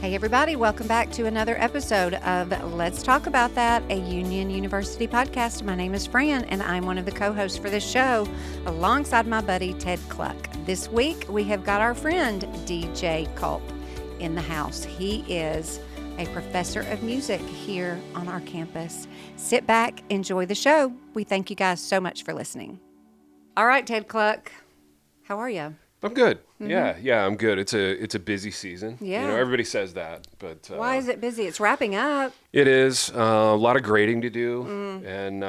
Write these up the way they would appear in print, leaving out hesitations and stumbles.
Hey everybody, welcome back to another episode of Let's Talk About That, a Union University podcast. My name is Fran and I'm one of the co-hosts for this show alongside my buddy Ted Cluck. This week we have got our friend DJ Culp in the house. He is a professor of music here on our campus. Sit back, enjoy the show. We thank you guys so much for listening. All right, Ted Cluck, how are you? I'm good. Mm-hmm. Yeah, I'm good. It's a busy season. Yeah. You know, everybody says that, but why is it busy? It's wrapping up. It is a lot of grading to do, and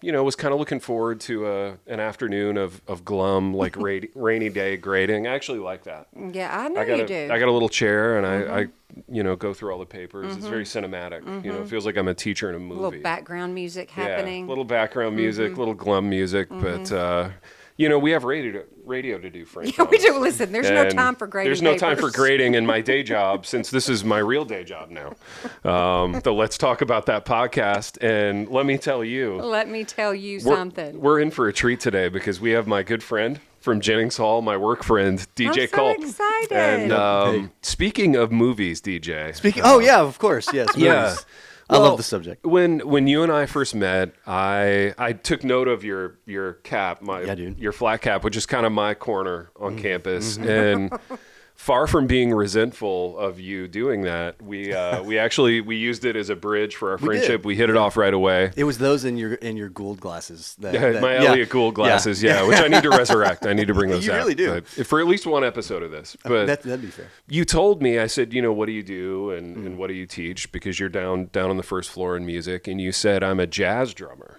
was kind of looking forward to an afternoon of glum, like rainy day grading. I actually like that. Yeah, I know you do. I got a little chair, and I go through all the papers. It's very cinematic. You know, it feels like I'm a teacher in a movie. A little background music happening. Yeah, little background music, little glum music, but. We have radio to do, Frank. Yeah, we do. Listen, there's no time for grading. There's no time for grading in my day job, since this is my real day job now. The Let's Talk About That podcast. And let me tell you something. We're in for a treat today because we have my good friend from Jennings Hall, my work friend, DJ Culp. I'm so excited. And speaking of movies, DJ. Of course. Yes. Yeah. I love the subject. When you and I first met, I took note of your cap, your flat cap, which is kind of my corner on campus, and far from being resentful of you doing that, we used it as a bridge for our friendship. We hit it off right away. It was those in your Gould glasses. My Elliott Gould glasses, which I need to resurrect. I need to bring those out. You really do. For at least one episode of this. But that'd be fair. You told me, I said, what do you do and what do you teach? Because you're down on the first floor in music, and you said, I'm a jazz drummer.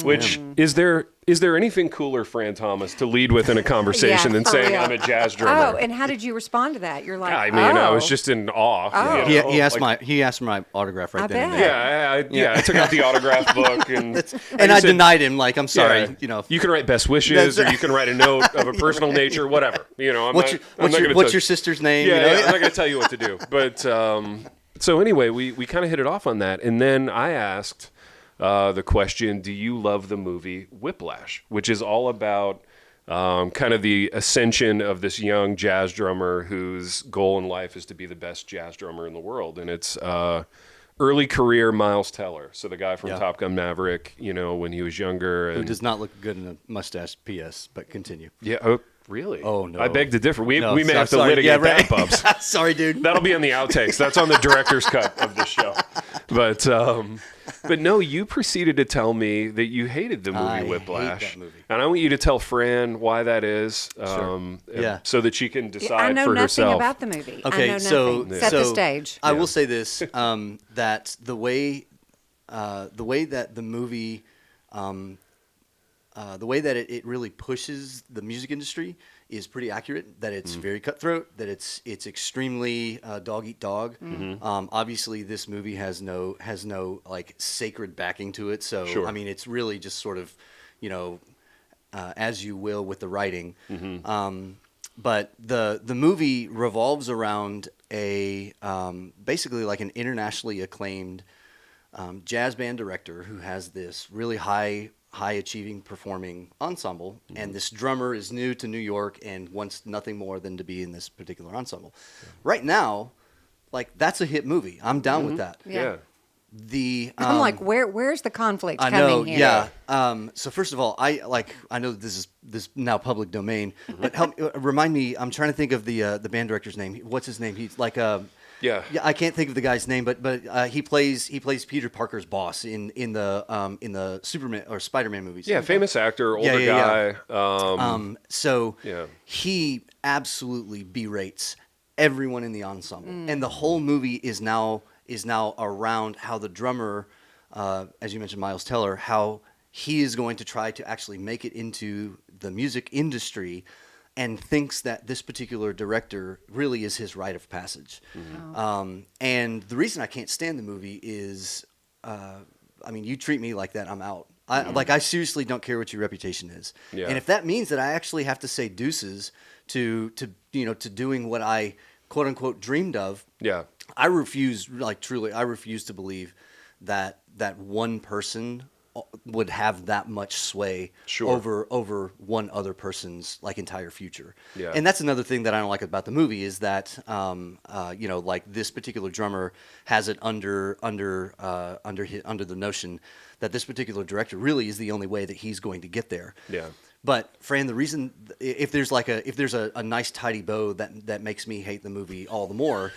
Which, is there anything cooler, Fran Thomas, to lead with in a conversation than saying I'm a jazz drummer? Oh, and how did you respond to that? You're like, I was just in awe. Oh. He asked for my autograph right then. I took out the autograph book and I denied him. Like, I'm sorry. You can write best wishes, or you can write a note of a personal nature, whatever. What's your sister's name? I'm not going to tell you what to do. But so anyway, we kind of hit it off on that, and then I asked the question, do you love the movie Whiplash, which is all about kind of the ascension of this young jazz drummer whose goal in life is to be the best jazz drummer in the world. And it's early career Miles Teller. So the guy from Top Gun Maverick, when he was younger. Who does not look good in a mustache, P.S., but continue. Yeah. Oh, really? Oh, no. I beg to differ. We may have to litigate that, Bubs. Sorry, dude. That'll be in the outtakes. That's on the director's cut of this show. But no, you proceeded to tell me that you hated the movie Whiplash. Hate that movie. And I want you to tell Fran why that is, so that she can decide for herself. I know nothing about the movie. Okay, I know nothing. Set the stage. I will say this, that the way that the movie, the way that it really pushes the music industry is pretty accurate. That it's very cutthroat. That it's extremely dog eat dog. Obviously, this movie has no like sacred backing to it. So Sure. I mean, it's really just sort of, as you will with the writing. But the movie revolves around a basically like an internationally acclaimed jazz band director who has this really high achieving performing ensemble, and this drummer is new to New York and wants nothing more than to be in this particular ensemble. Right now, like, that's a hit movie. I'm down with that. Yeah. I'm like, where's the conflict I know, coming here? Yeah. So first of all, I know this is now public domain, but remind me. I'm trying to think of the band director's name. What's his name? He's like Yeah, I can't think of the guy's name, but he plays Peter Parker's boss in the Superman or Spider-Man movies. Yeah, famous actor, older guy. He absolutely berates everyone in the ensemble, and the whole movie is now around how the drummer, as you mentioned, Miles Teller, how he is going to try to actually make it into the music industry, and thinks that this particular director really is his rite of passage. And the reason I can't stand the movie is, you treat me like that, I'm out. I seriously don't care what your reputation is. Yeah. And if that means that I actually have to say deuces to doing what I quote unquote dreamed of, I refuse to believe that one person would have that much sway Sure. over one other person's like entire future. Yeah. And that's another thing that I don't like about the movie is that like this particular drummer has it under the notion that this particular director really is the only way that he's going to get there. Yeah. But Fran, the reason if there's a nice tidy bow that makes me hate the movie all the more.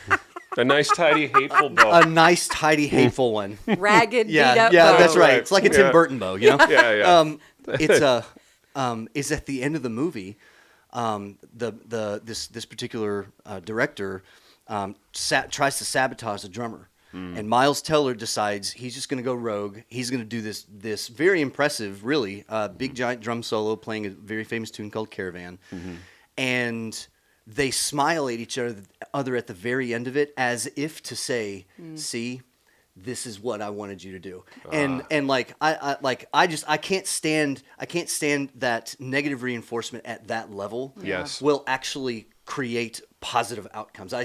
A nice, tidy, hateful bow. A nice, tidy, hateful one. Ragged, beat Yeah, up yeah, bow. that's right. Right. It's like a Tim Burton bow, you know. Yeah. Is at the end of the movie, this particular director tries to sabotage the drummer, and Miles Teller decides he's just going to go rogue. He's going to do this very impressive, really big giant drum solo playing a very famous tune called Caravan, and they smile at each other at the very end of it as if to say, "See, this is what I wanted you to do." And like I can't stand that negative reinforcement at that level. Yes. Will actually create positive outcomes. I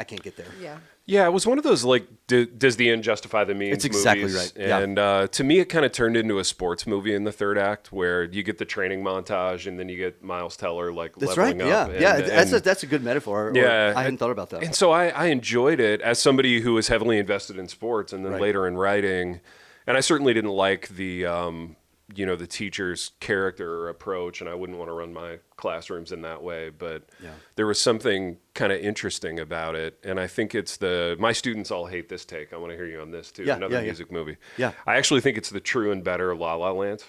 can't get there. Yeah. Yeah, it was one of those, like, does the end justify the means It's exactly movies. right. Yeah. And to me, it kind of turned into a sports movie in the third act where you get the training montage and then you get Miles Teller, like, That's right. leveling Yeah. up. Yeah. And, That's a good metaphor. Yeah. I hadn't thought about that. And so I enjoyed it as somebody who was heavily invested in sports and then Right. later in writing. And I certainly didn't like the teacher's character or approach, and I wouldn't want to run my classrooms in that way. But there was something kind of interesting about it. And I think it's my students all hate this take. I want to hear you on this too. Yeah, Another yeah. music movie. Yeah. I actually think it's the true and better La La Land.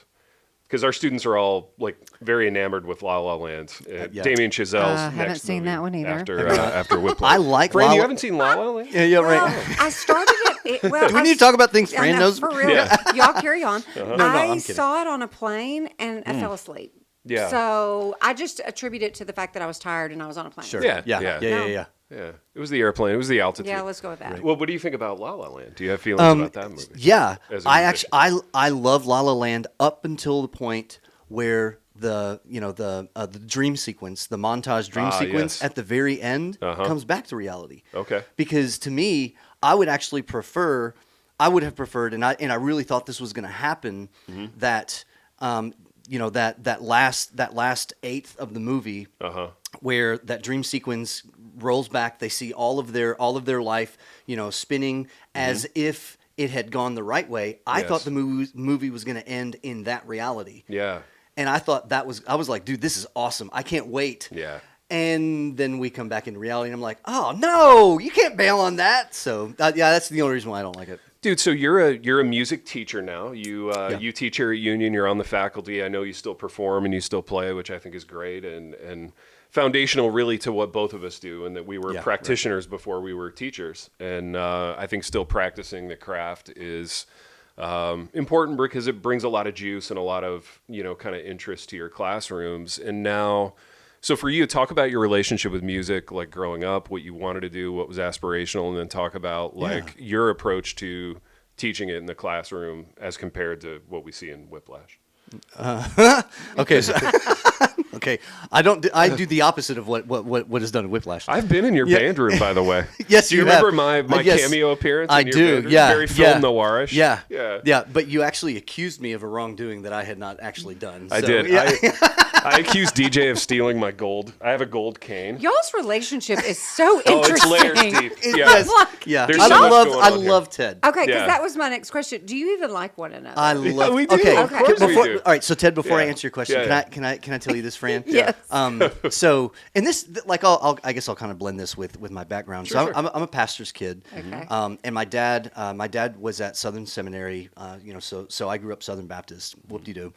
Because our students are all like very enamored with La La Land. Yeah. Damien Chazelle's next haven't seen movie that one either. After Whiplash. I like Fran, La you La- haven't seen La La Land? Yeah. Well, Right. I started it. Well, Do we need to talk about things I Fran know, knows? for real. Yeah. Y'all carry on. I'm I kidding. saw it on a plane and I fell asleep. Yeah. So I just attribute it to the fact that I was tired and I was on a plane. Sure. Yeah. Yeah. Yeah. Yeah. Yeah, it was the airplane. It was the altitude. Yeah, let's go with that. Well, what do you think about La La Land? Do you have feelings about that movie? Yeah, As a I musician. actually I love La La Land up until the point where the dream sequence, the montage dream sequence yes. at the very end Uh-huh. comes back to reality. Okay. Because to me, I would have preferred, and I really thought this was going to happen, Mm-hmm. that that last eighth of the movie, where that dream sequence rolls back, they see all of their life, spinning as if it had gone the right way. I Yes. thought the movie was going to end in that reality. Yeah. And I thought I was like, dude, this is awesome. I can't wait. Yeah. And then we come back into reality, and I'm like, oh no, you can't bail on that. So that's the only reason why I don't like it. Dude, so you're a music teacher now. You teach here at Union. You're on the faculty. I know you still perform and you still play, which I think is great and foundational really to what both of us do, and that we were practitioners before we were teachers. And I think still practicing the craft is important because it brings a lot of juice and a lot of kind of interest to your classrooms. And now, so for you, talk about your relationship with music, like growing up, what you wanted to do, what was aspirational, and then talk about like your approach to teaching it in the classroom as compared to what we see in Whiplash. Okay. So, okay. I do the opposite of what is done in Whiplash. I've been in your band room, by the way. Yes, do you you have. remember my Yes, cameo appearance? I in your do. band room? Yeah. Very film noirish. Yeah. But you actually accused me of a wrongdoing that I had not actually done. I So, did. Yeah. I accused DJ of stealing my gold. I have a gold cane. Y'all's relationship is so Oh, it's interesting. layers deep. It- Yeah. yes. Like- Yeah. There's I so much love going I on here. love Ted. Okay, because Yeah. that was my next question. Do you even like one another? I love. we do. Okay. Of course we do. All right. So Ted, before I Yeah. answer your question, Yeah, can I tell you this, Fran? Yes. So, and this, like, I guess I'll kind of blend this with my background. Sure, so sure. I'm a pastor's kid. Okay. And my dad was at Southern Seminary. So I grew up Southern Baptist. Whoop-de-doo.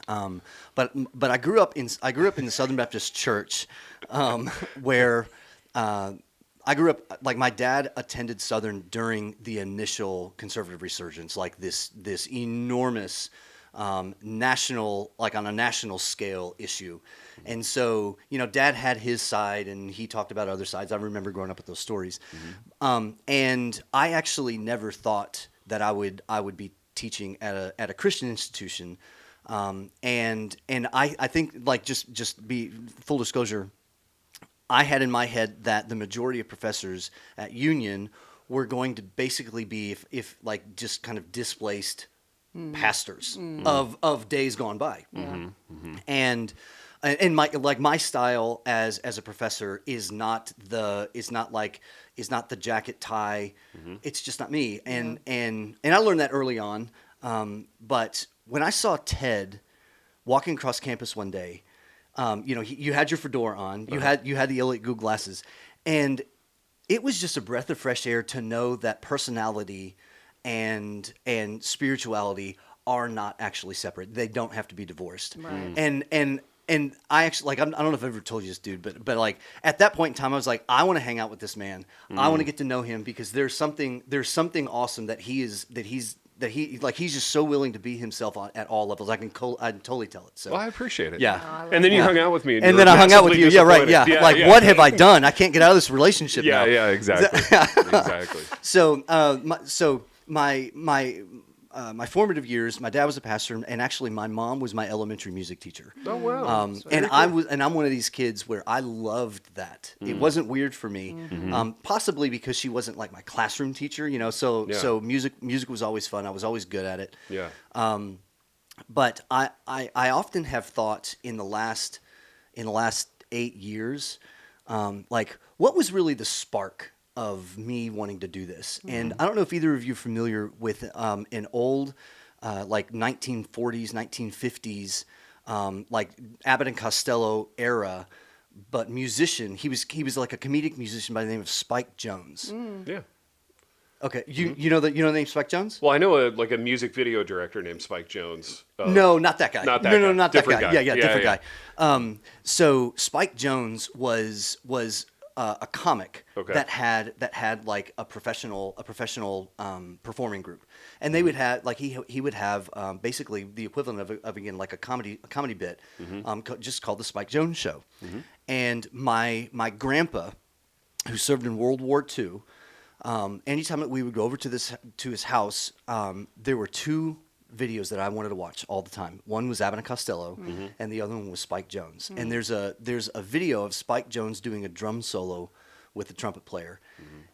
But I grew up in the Southern Baptist church, where I grew up, like, my dad attended Southern during the initial conservative resurgence, like this enormous national, like on a national scale issue. And so, Dad had his side and he talked about other sides. I remember growing up with those stories. And I actually never thought that I would be teaching at a Christian institution. And I think, like, just be full disclosure, I had in my head that the majority of professors at Union were going to basically be, if like, just kind of displaced pastors of days gone by. And my style as a professor is not the jacket tie. It's just not me. And I learned that early on. But when I saw Ted walking across campus one day, you had your fedora on, you had the Elliott Gould glasses, and it was just a breath of fresh air to know that personality and spirituality are not actually separate. They don't have to be divorced. Right. And I actually, I don't know if I've ever told you this, dude, but like at that point in time, I was like, I want to hang out with this man. I want to get to know him because there's something awesome that he's just so willing to be himself at all levels. I can totally tell it. So Well, I appreciate it. yeah. Oh, And then you hung out with me. And then I hung out with you. Yeah, right. Yeah. What have I done? I can't get out of this relationship now. Yeah, exactly. Exactly. So, my formative years, my dad was a pastor, and actually my mom was my elementary music teacher. Oh, wow. And I'm one of these kids where I loved that. It wasn't weird for me, possibly because she wasn't like my classroom teacher, So music was always fun. I was always good at it. Yeah. But I often have thought in the last 8 years, what was really the spark of me wanting to do this? And I don't know if either of you are familiar with an old, 1940s, 1950s, like Abbott and Costello era, but musician. He was like a comedic musician by the name of Spike Jones. Yeah. Okay, you know the name Spike Jones? Well, I know a music video director named Spike Jones. No, not that guy. Not that no, guy. not Different that guy. guy. Yeah, different guy. So Spike Jones was a comic that had like a professional performing group, and they would have he would have basically the equivalent of again like a comedy bit, just called the Spike Jones Show. And my grandpa, who served in World War II, anytime that we would go over to his house, there were two videos that I wanted to watch all the time. One was Abbott and Costello, and the other one was Spike Jones. And there's a video of Spike Jones doing a drum solo with the trumpet player,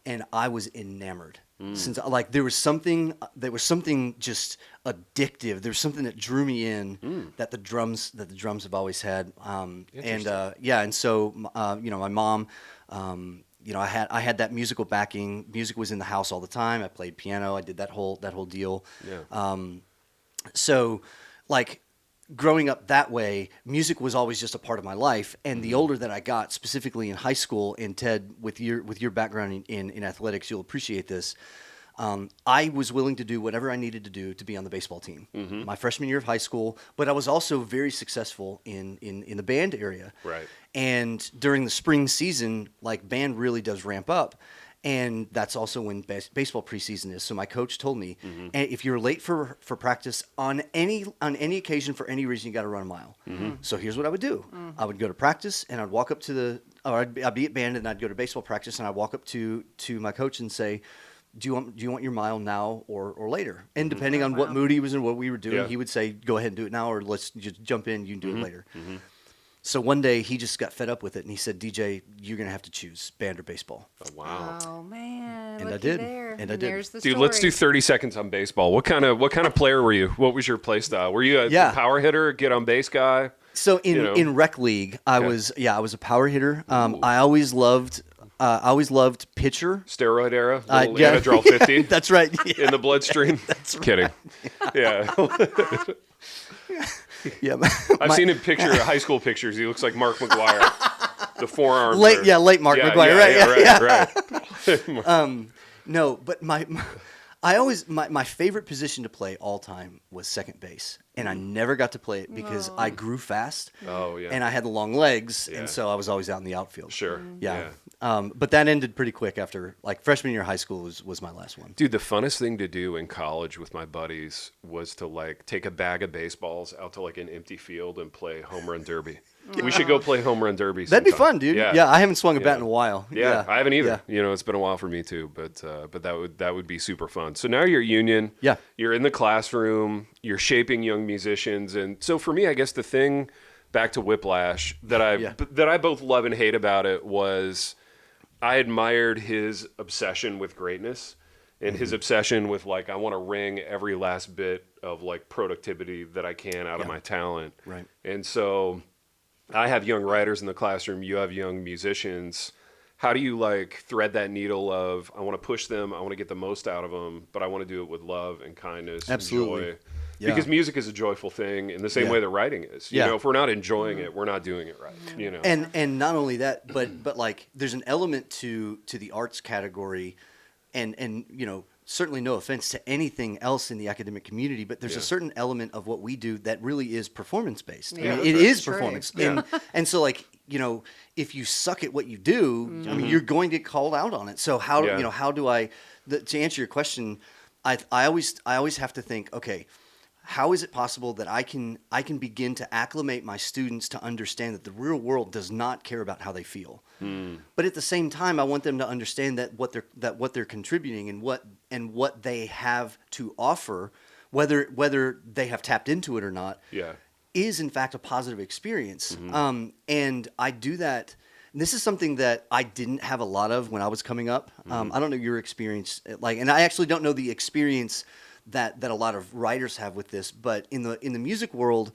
and I was enamored. Since there was something just addictive. There was something that drew me in that the drums have always had. And so my mom. I had that musical backing. Music was in the house all the time. I played piano. I did that whole deal. Yeah. So, growing up that way, music was always just a part of my life. And the older that I got, specifically in high school, and Ted, with your background in athletics, you'll appreciate this. I was willing to do whatever I needed to do to be on the baseball team. My freshman year of high school, but I was also very successful in the band area. Right. And during the spring season, band really does ramp up. And that's also when baseball preseason is. So my coach told me, if you're late for practice on any occasion for any reason, you got to run a mile. So here's what I would do: I would go to practice, and I'd walk up I'd be at band, and I'd go to baseball practice, and I'd walk up to my coach and say, Do you want your mile now or later? And depending on what mood he was in, what we were doing, he would say, go ahead and do it now, or let's just jump in. You can do it later. So one day he just got fed up with it, and he said, DJ, you're going to have to choose band or baseball. Oh, wow. Oh man! And I looky did. There. And I did. There's the Dude, story. let's do 30 seconds on baseball. What kind of player were you? What was your play style? Were you a power hitter, get on base guy? So in rec league, I was a power hitter. I always loved pitcher. Steroid era, Anadrol 50. That's right. Yeah. In the bloodstream. That's right. Kidding. Yeah. Yeah. I've seen him high school pictures. He looks like Mark McGuire. The forearm. Late Mark McGuire. Right. No, but my favorite position to play all time was second base, and I never got to play it because I grew fast. Oh yeah. And I had the long legs, Yeah. and so I was always out in the outfield. Sure. Yeah. But that ended pretty quick after freshman year of high school was my last one. Dude, the funnest thing to do in college with my buddies was to take a bag of baseballs out to an empty field and play home run derby. We should go play home run derby sometime. That'd be fun, dude. Yeah, I haven't swung a bat in a while. Yeah, I haven't either. Yeah. It's been a while for me too, but that would be super fun. So now you're Union. Yeah. You're in the classroom. You're shaping young musicians, and so for me, I guess the thing back to Whiplash that I both love and hate about it was I admired his obsession with greatness. and his obsession with like, I want to wring every last bit of like productivity that I can out of my talent. Right. And so I have young writers in the classroom, you have young musicians. How do you like thread that needle of, I want to push them, I want to get the most out of them, but I want to do it with love and kindness Absolutely. and joy? Yeah. Because music is a joyful thing in the same way that writing is. You know, if we're not enjoying it, we're not doing it right. You know, And not only that, but like there's an element to the arts category, and you know, certainly no offense to anything else in the academic community, but there's a certain element of what we do that really is performance based. Yeah, I mean, that's it right. is True. performance, Yeah. and so like, you know, if you suck at what you do, I mean, you're going to get called out on it. So how Yeah. you know, how do I to answer your question? I always have to think, okay, how is it possible that I can begin to acclimate my students to understand that the real world does not care about how they feel, but at the same time, I want them to understand that what they're contributing and what they have to offer, whether they have tapped into it or not, is in fact a positive experience. And I do that. And this is something that I didn't have a lot of when I was coming up. I don't know your experience, like, and I actually don't know the experience that a lot of writers have with this, but in the music world,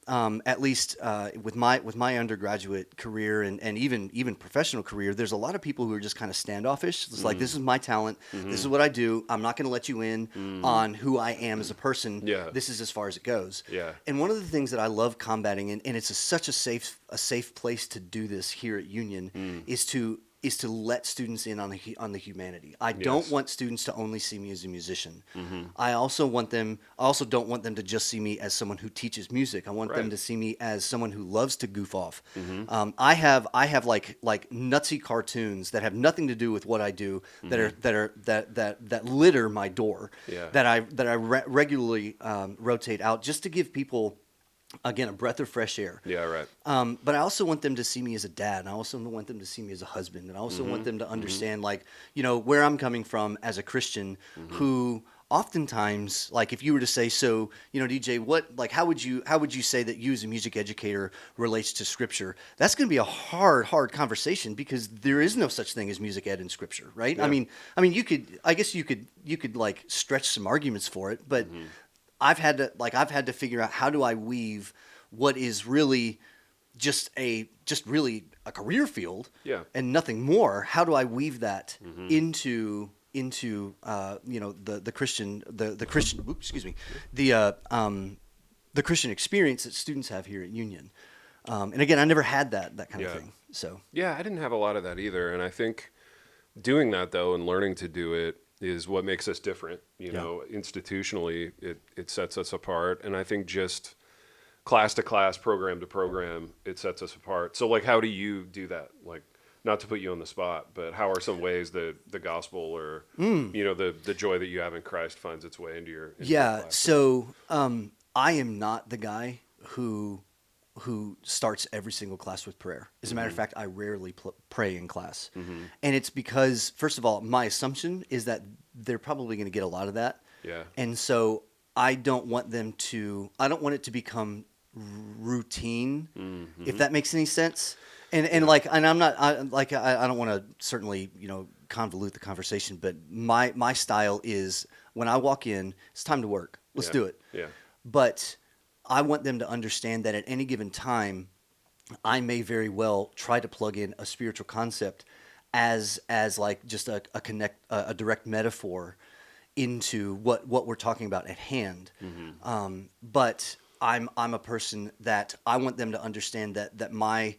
at least with my undergraduate career and even professional career, there's a lot of people who are just kind of standoffish. It's like, this is my talent, this is what I do. I'm not going to let you in on who I am as a person. This is as far as it goes. And one of the things that I love combating, and it's such a safe place to do this here at Union, is to let students in on the humanity. I don't want students to only see me as a musician. I also don't want them to just see me as someone who teaches music. I want them to see me as someone who loves to goof off. I have like nutsy cartoons that have nothing to do with what I do that litter my door. That I regularly rotate out just to give people, again, a breath of fresh air. But I also want them to see me as a dad, and I also want them to see me as a husband, and I also want them to understand, like, you know, where I'm coming from as a Christian who oftentimes, like, if you were to say, so, you know, DJ, how would you say that you as a music educator relates to Scripture? That's going to be a hard conversation, because there is no such thing as music ed in Scripture, right? I mean, you could like stretch some arguments for it, but I've had to figure out, how do I weave what is really just really a career field and nothing more. How do I weave that into you know, the Christian the Christian experience that students have here at Union. And again, I never had that kind of thing. So I didn't have a lot of that either, and I think doing that though and learning to do it is what makes us different. You know, institutionally, it sets us apart. And I think just class to class, program to program, it sets us apart. So, like, how do you do that? Like, not to put you on the spot, but how are some ways that the gospel or, you know, the joy that you have in Christ finds its way into your class? So I am not the guy who starts every single class with prayer. As a matter of fact, I rarely pray in class. And it's because, first of all, my assumption is that they're probably going to get a lot of that. And so I don't want it to become routine, if that makes any sense. And I'm not, I don't want to certainly, you know, convolute the conversation, but my style is, when I walk in, it's time to work. Let's do it. But I want them to understand that at any given time, I may very well try to plug in a spiritual concept as like just a direct metaphor into what we're talking about at hand. But I'm a person that I want them to understand that my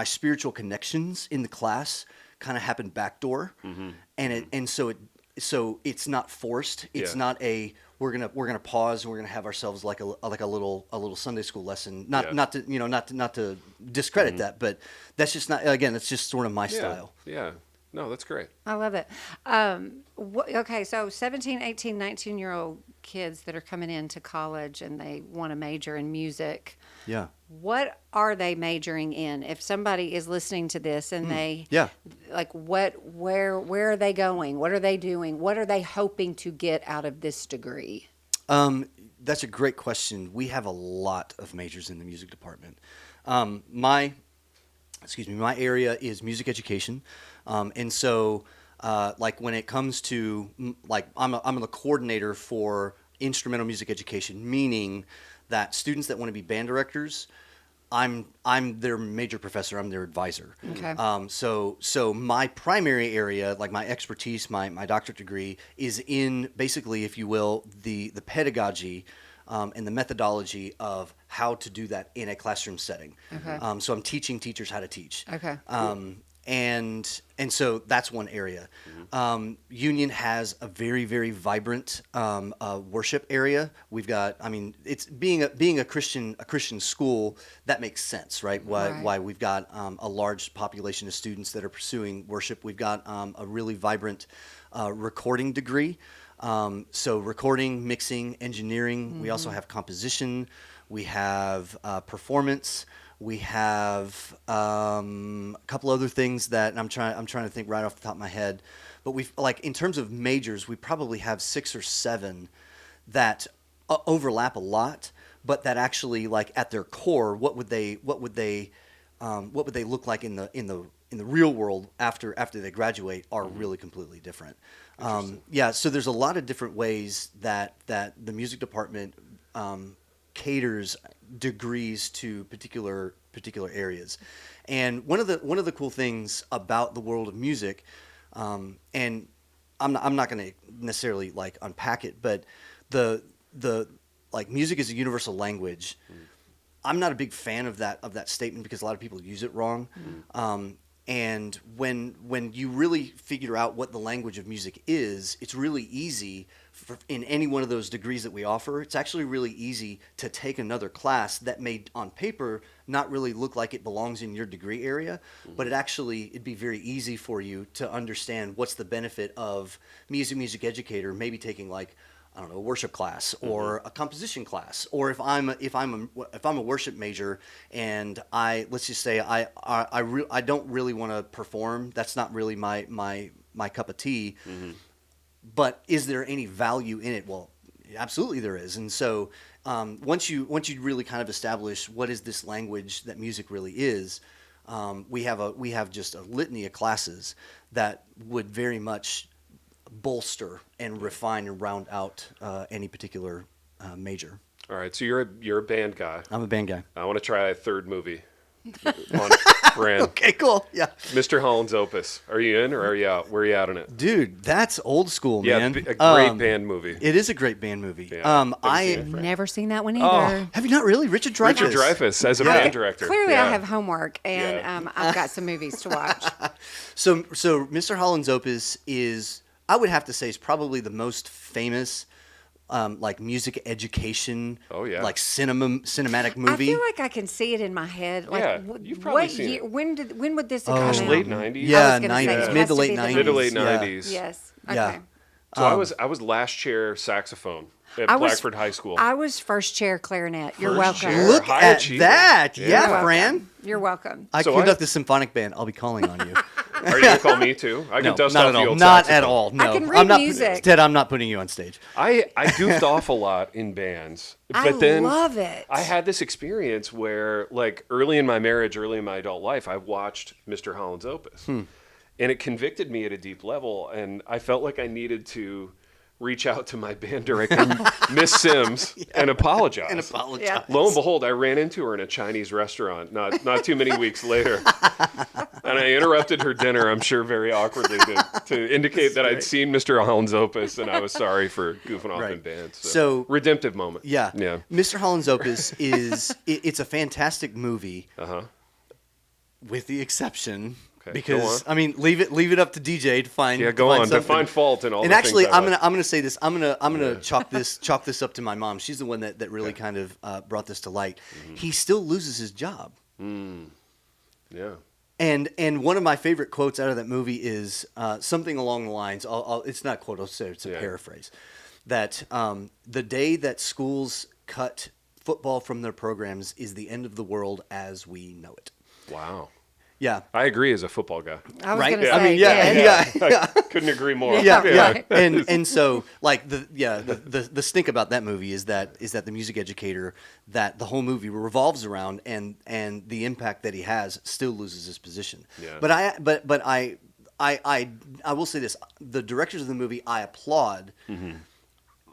spiritual connections in the class kind of happen backdoor, and so it's not forced. It's not a we're gonna pause and we're gonna have ourselves like a little Sunday school lesson. Not to discredit that, but that's just not, again, it's just sort of my style. No, that's great. I love it. Okay, so 17, 18, 19-year-old kids that are coming into college and they want to major in music. What are they majoring in? If somebody is listening to this and they, like, where are they going? What are they doing? What are they hoping to get out of this degree? That's a great question. We have a lot of majors in the music department. My area is music education. And so like when it comes to like I'm the coordinator for instrumental music education, meaning that students that want to be band directors, I'm their major professor. I'm their advisor. Okay. So my primary area, like my expertise, my doctorate degree, is in basically, if you will, the pedagogy and the methodology of how to do that in a classroom setting. Okay. So I'm teaching teachers how to teach. Okay. And so that's one area. Union has a very, very vibrant worship area. We've got, I mean, it's being a Christian school, that makes sense, right? Why we've got a large population of students that are pursuing worship. We've got a really vibrant recording degree. So recording, mixing, engineering. We also have composition. We have performance. We have a couple other things that I'm trying to think right off the top of my head, but we've like in terms of majors, we probably have 6 or 7 that overlap a lot, but that actually like at their core, what would they look like in the real world after they graduate are really completely different. So there's a lot of different ways that the music department caters degrees to particular areas, and one of the cool things about the world of music, and I'm not going to necessarily like unpack it, but the like music is a universal language. I'm not a big fan of that statement because a lot of people use it wrong. And when you really figure out what the language of music is, it's really easy in any one of those degrees that we offer. It's actually really easy to take another class that may on paper not really look like it belongs in your degree area, but it'd be very easy for you to understand what's the benefit of me as a music educator, maybe taking like, I don't know, a worship class or a composition class, or if I'm a worship major and let's just say I don't really want to perform. That's not really my cup of tea. But is there any value in it? Well, absolutely there is. And so once you really kind of establish what is this language that music really is, we have just a litany of classes that would very much bolster and refine and round out any particular major. All right, so you're a band guy. I'm a band guy. I want to try a third movie on brand. Okay, cool. Yeah. Mr. Holland's Opus. Are you in or are you out? Where are you out on it? Dude, that's old school, Yeah, man. a great band movie. It is a great band movie. Yeah. I've never seen that one either. Have you not really? Richard Dreyfuss. Richard Dreyfuss as a band director. Clearly, Yeah. I have homework, and I've got some movies to watch. So Mr. Holland's Opus is, I would have to say, is probably the most famous like music education, like cinematic movie. I feel like I can see it in my head. Like, Yeah, you've probably what seen year? it. When would this have come Gosh, out? late 90s? Yeah, I was gonna say, 90s, it mid has to to late be the 90s. Mid to late Yeah. 90s. Yes. Yeah. Okay. So I was last chair saxophone at I was- Blackford High School. I was first chair clarinet. You're First welcome. chair. Look High at achiever. that. Yeah. Yeah, You're Fran. welcome. You're welcome. I So conduct I- the symphonic band. I'll be calling on you. Are you going to call me too? I can No, dust not off at the all. old Not saxophone. at all. No, can read I'm not. music. Ted, I'm not putting you on stage. I goofed off a lot in bands. I But then love it. I had this experience where, like, early in my marriage, early in my adult life, I watched Mr. Holland's Opus. And it convicted me at a deep level. And I felt like I needed to reach out to my band director, Miss Sims, and apologize. And apologize. Yeah. Lo and behold, I ran into her in a Chinese restaurant not too many weeks later. And I interrupted her dinner, I'm sure very awkwardly, to indicate that I'd seen Mr. Holland's Opus and I was sorry for goofing off in bands. So- redemptive moment. Yeah. Yeah. Mr. Holland's Opus it's a fantastic movie. With the exception, Okay, because go on. I mean, leave it up to DJ to find. Yeah, to go find on. To something. find fault in all And the actually, things I like. I'm gonna say this. I'm gonna chalk this up to my mom. She's the one that really kind of brought this to light. He still loses his job. Yeah. And one of my favorite quotes out of that movie is something along the lines. It's not a quote. I'll say it's a paraphrase. That the day that schools cut football from their programs is the end of the world as we know it. Wow. Yeah. I agree as a football guy. I was Right? going to I say, mean, yeah. I couldn't agree more. Yeah, Right. and so like the stink about that movie is that the music educator that the whole movie revolves around and the impact that he has still loses his position. Yeah. But I will say this: the directors of the movie, I applaud.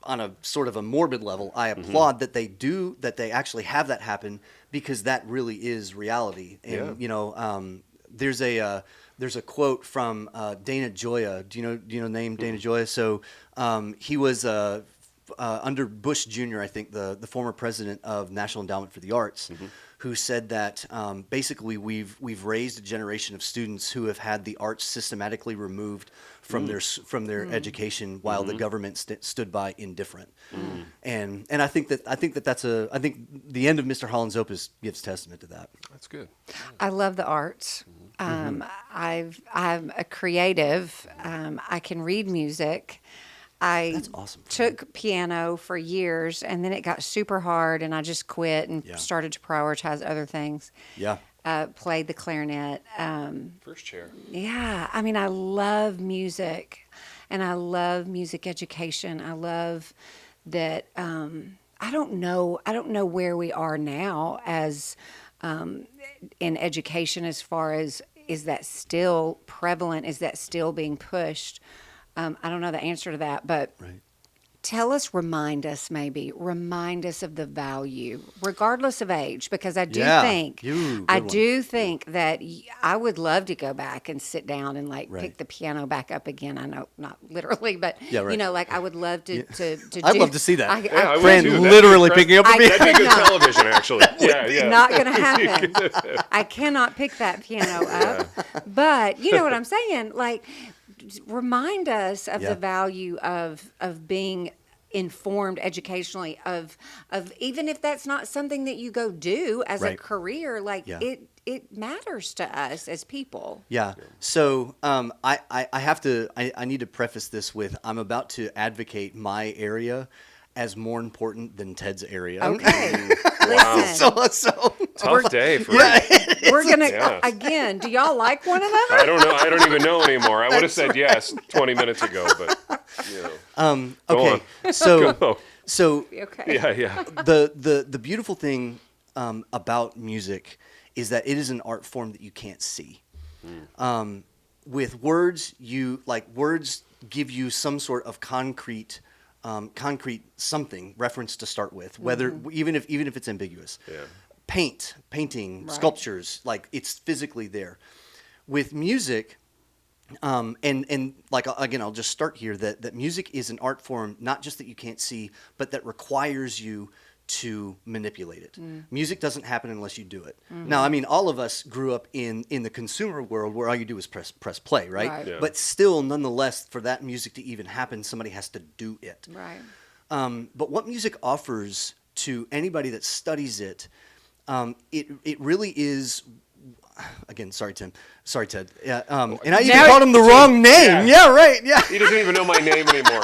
On a sort of a morbid level, I applaud that they actually have that happen, because that really is reality. And there's a quote from Dana Gioia. Do you know the name Dana Gioia? So he was under Bush Jr., I think, the former president of National Endowment for the Arts, who said that basically we've raised a generation of students who have had the arts systematically removed from their education, while the government stood by indifferent. And I think that's I think the end of Mr. Holland's Opus gives testament to that. That's good. I love the arts. I'm a creative. I can read music. That's awesome. Took piano for years, and then it got super hard, and I just quit and started to prioritize other things. Yeah. Played the clarinet. First chair. Yeah, I mean, I love music, and I love music education. I love that. I don't know where we are now as in education, as far as, is that still prevalent? Is that still being pushed? I don't know the answer to that, but remind us of the value, regardless of age, because I do think that I would love to go back and sit down and pick the piano back up again. I know, not literally, but I would love to. I'd love to see that. Fran literally picking up a piano. That'd be good television, actually. Not going to happen. I cannot pick that piano up, but you know what I'm saying, remind us of the value of being informed educationally, of even if that's not something that you go do as a career, it matters to us as people. Yeah. So I need to preface this with, I'm about to advocate my area as more important than Ted's area. Okay. Wow. Listen. So tough day for we're gonna again. Do y'all like one another? I don't know. I don't even know anymore. I would have said yes 20 minutes ago, but okay. Go. So okay. Yeah. The beautiful thing about music is that it is an art form that you can't see. With words, words give you some sort of concrete something reference to start with, whether even if it's ambiguous. Painting, sculptures, it's physically there. With music, and again, I'll just start here that music is an art form, not just that you can't see, but that requires you to manipulate it. Music doesn't happen unless you do it. Now, I mean, all of us grew up in the consumer world where all you do is press play, right? Yeah. But still, nonetheless, for that music to even happen, somebody has to do it. Right. But what music offers to anybody that studies it, it really is. Again, sorry, Tim. Sorry, Ted. Yeah, and I even called him the wrong name. Yeah, right. Yeah. He doesn't even know my name anymore.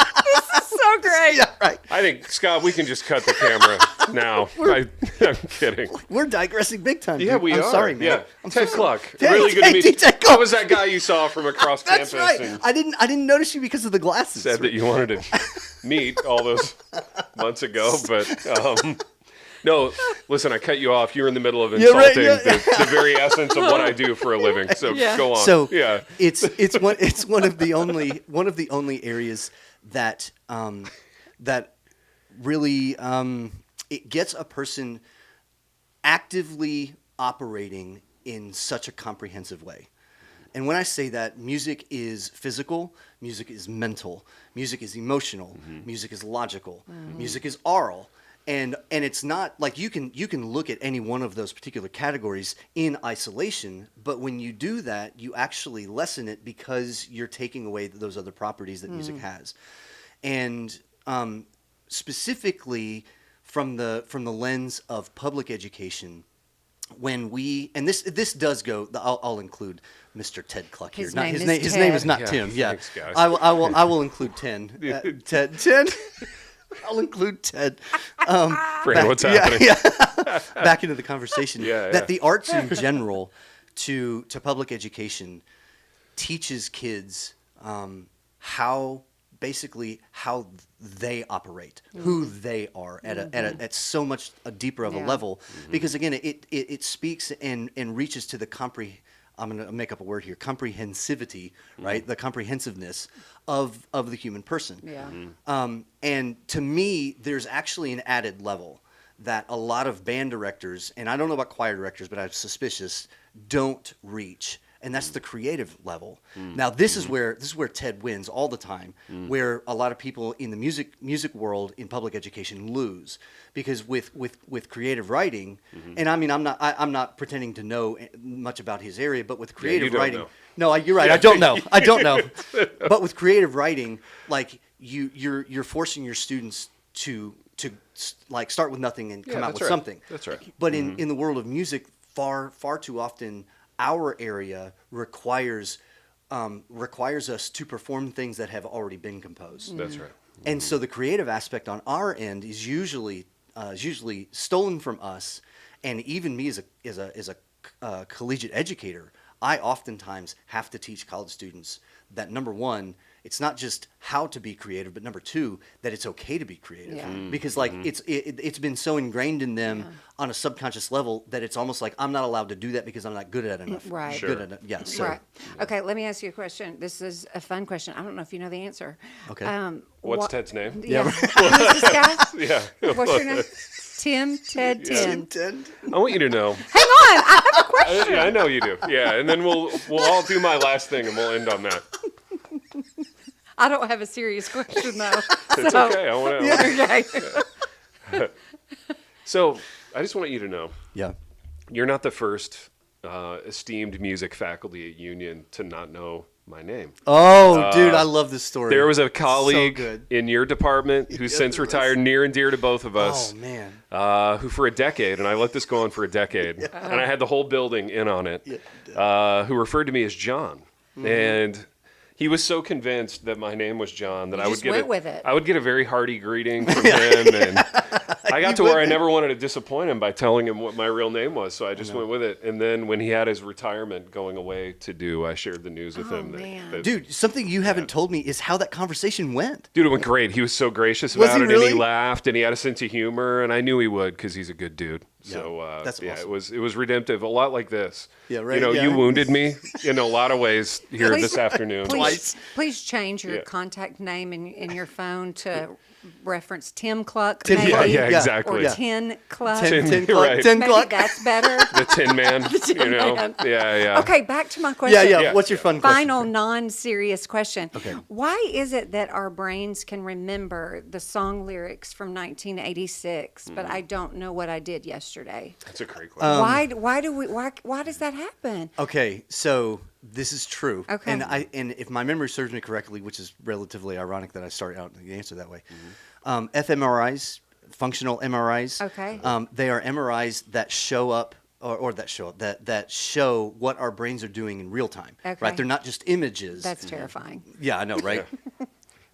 So great. Yeah, right. I think, Scott, we can just cut the camera now. I'm kidding. We're digressing big time. Yeah, dude. we I'm are. sorry, man. Yeah. I'm Ted so Cluck. Ted, Really good to meet you. Ted That was that guy you saw from across That's campus. right. And I didn't notice you because of the glasses. said that you wanted to meet all those months ago, but no, listen, I cut you off. You're in the middle of insulting the very essence of what I do for a living. So go on. So it's one of the only areas that that really it gets a person actively operating in such a comprehensive way. And when I say that, music is physical, music is mental, music is emotional, music is logical, music is oral. And it's not like you can look at any one of those particular categories in isolation, but when you do that, you actually lessen it because you're taking away those other properties that music has. And specifically from the lens of public education, when we, and this does go, I'll include Mr. Ted Cluck here. His name is not Tim. Yeah, thanks, guys. I will include Ted. I'll include Ted. Fran, what's happening? Yeah. Back into the conversation. Yeah. That the arts in general to public education teaches kids how they operate, who they are at so much a deeper of a level. Because again, it speaks and reaches to the I'm going to make up a word here, comprehensivity, right? The comprehensiveness of the human person. Yeah. And to me, there's actually an added level that a lot of band directors, and I don't know about choir directors, but I'm suspicious, don't reach. And that's the creative level. Now, this is where Ted wins all the time, where a lot of people in the music world in public education lose, because with creative writing, and I mean I'm not pretending to know much about his area, but with creative writing, no, you're right, I don't know, but with creative writing, like you're forcing your students to like start with nothing and come out with something. That's right. But in the world of music, far too often, our area requires us to perform things that have already been composed. That's right. And so the creative aspect on our end is usually stolen from us. And even me as a collegiate educator, I oftentimes have to teach college students that, number one, it's not just how to be creative, but number two, that it's okay to be creative. Yeah. Because like it's been so ingrained in them on a subconscious level that it's almost like I'm not allowed to do that because I'm not good at enough. Right. Sure. Good at it. Yeah. So, Right. Okay, let me ask you a question. This is a fun question. I don't know if you know the answer. Okay. What's Ted's name? Yeah. Who's this guy? Yeah. What's your name? Ted 10. I want you to know. Hang on, I have a question. I know you do. Yeah, and then we'll all do my last thing, and we'll end on that. I don't have a serious question though. It's okay. I want to. Okay. So I just want you to know, Yeah. you're not the first esteemed music faculty at Union to not know my name. Oh, dude, I love this story. There was a So colleague good. in your department who's since there was. retired, near and dear to both of us. Oh man. Who for a decade, and I let this go on for a decade, and I had the whole building in on it, who referred to me as John. And he was so convinced that my name was John that You I would just get went with it. I would get a very hearty greeting from him, and I got to where I never wanted to disappoint him by telling him what my real name was, so I just went with it. And then when he had his retirement going away to do, I shared the news with him. man. That, Dude, something you haven't told me is how that conversation went. Dude, it went great. He was so gracious Was about he it, really? and he laughed, and he had a sense of humor, and I knew he would because he's a good dude. So that's yeah, awesome. it was redemptive, a lot like this. Yeah, right, You know, yeah. you wounded me in a lot of ways here this afternoon. Please change your Yeah. contact name in your phone to reference Tim Cluck. Tim maybe, Cluck. Yeah, Yeah. exactly. Or Tin Cluck. Ten Right. Maybe Cluck. that's better. The Tin Man, you know. Man. Yeah. Okay, back to my question. Yeah. What's your fun question? Final non-serious question. Okay. Why is it that our brains can remember the song lyrics from 1986, but I don't know what I did yesterday? That's a great question. Why does that happen? Okay, so this is true. Okay. And if my memory serves me correctly, which is relatively ironic that I started out the answer that way, fMRIs, functional MRIs. Okay. They are MRIs that show up. That show what our brains are doing in real time. Okay. Right? They're not just images. That's terrifying. Yeah, I know, right?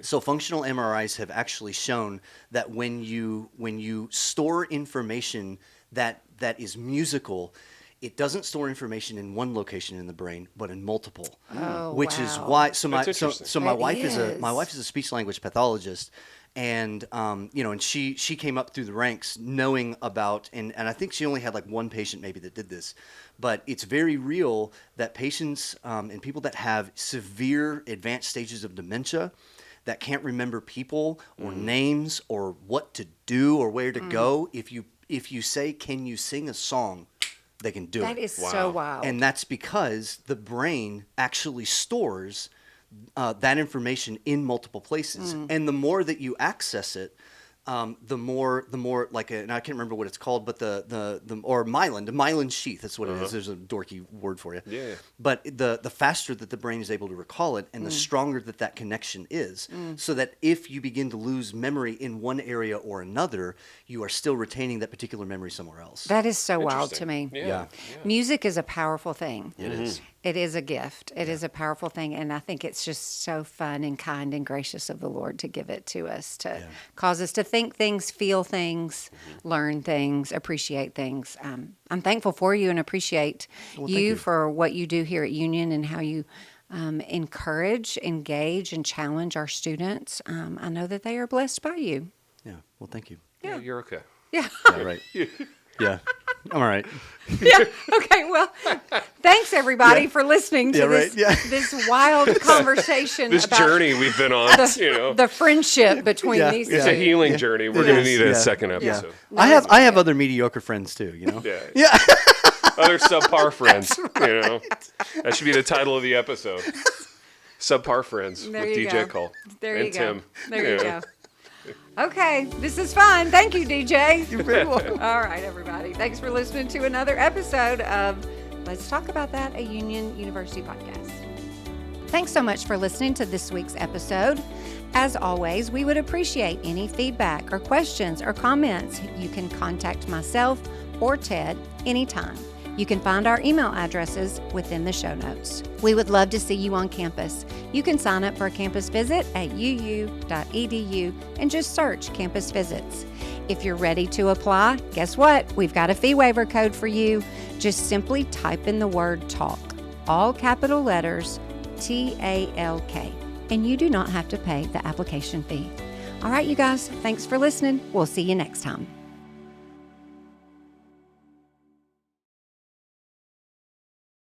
So functional MRIs have actually shown that when you store information that is musical, it doesn't store information in one location in the brain, but in multiple. Oh, which is wow. why. That's interesting. So my It wife is. is a speech language pathologist, and and she came up through the ranks knowing about, and I think she only had like one patient maybe that did this, but it's very real that patients and people that have severe advanced stages of dementia that can't remember people or names or what to do or where to go, if you say, "Can you sing a song?" they can do it. That is so wild. And that's because the brain actually stores that information in multiple places. And the more that you access it, the more like and I can't remember what it's called, but the myelin sheath. That's what it is. There's a dorky word for you. Yeah. But the faster that the brain is able to recall it, and the stronger that connection is, so that if you begin to lose memory in one area or another, you are still retaining that particular memory somewhere else. That is so wild to me. Yeah. Music is a powerful thing. It is. It is a gift. It is a powerful thing. And I think it's just so fun and kind and gracious of the Lord to give it to us, to cause us to think things, feel things, learn things, appreciate things. I'm thankful for you and appreciate you for what you do here at Union and how you encourage, engage, and challenge our students. I know that they are blessed by you. Yeah. Well, thank you. Yeah, you're okay. Yeah. Yeah, right. Yeah. I'm all right. Yeah. Okay. Well, thanks everybody for listening to this wild conversation. This about journey we've been on, the friendship between these two. It's a healing journey. We're going to need a second Yeah. episode. No, I have other mediocre friends too, you know? Yeah. Other subpar friends, you know. That should be the title of the episode. Subpar Friends There with you DJ go. Culp There and you go. Tim. There you go. Okay, this is fun. Thank you, DJ. You're very welcome. All right, everybody. Thanks for listening to another episode of Let's Talk About That, a Union University podcast. Thanks so much for listening to this week's episode. As always, we would appreciate any feedback or questions or comments. You can contact myself or Ted anytime. You can find our email addresses within the show notes. We would love to see you on campus. You can sign up for a campus visit at uu.edu and just search Campus Visits. If you're ready to apply, guess what? We've got a fee waiver code for you. Just simply type in the word TALK, all capital letters, TALK, and you do not have to pay the application fee. All right, you guys, thanks for listening. We'll see you next time.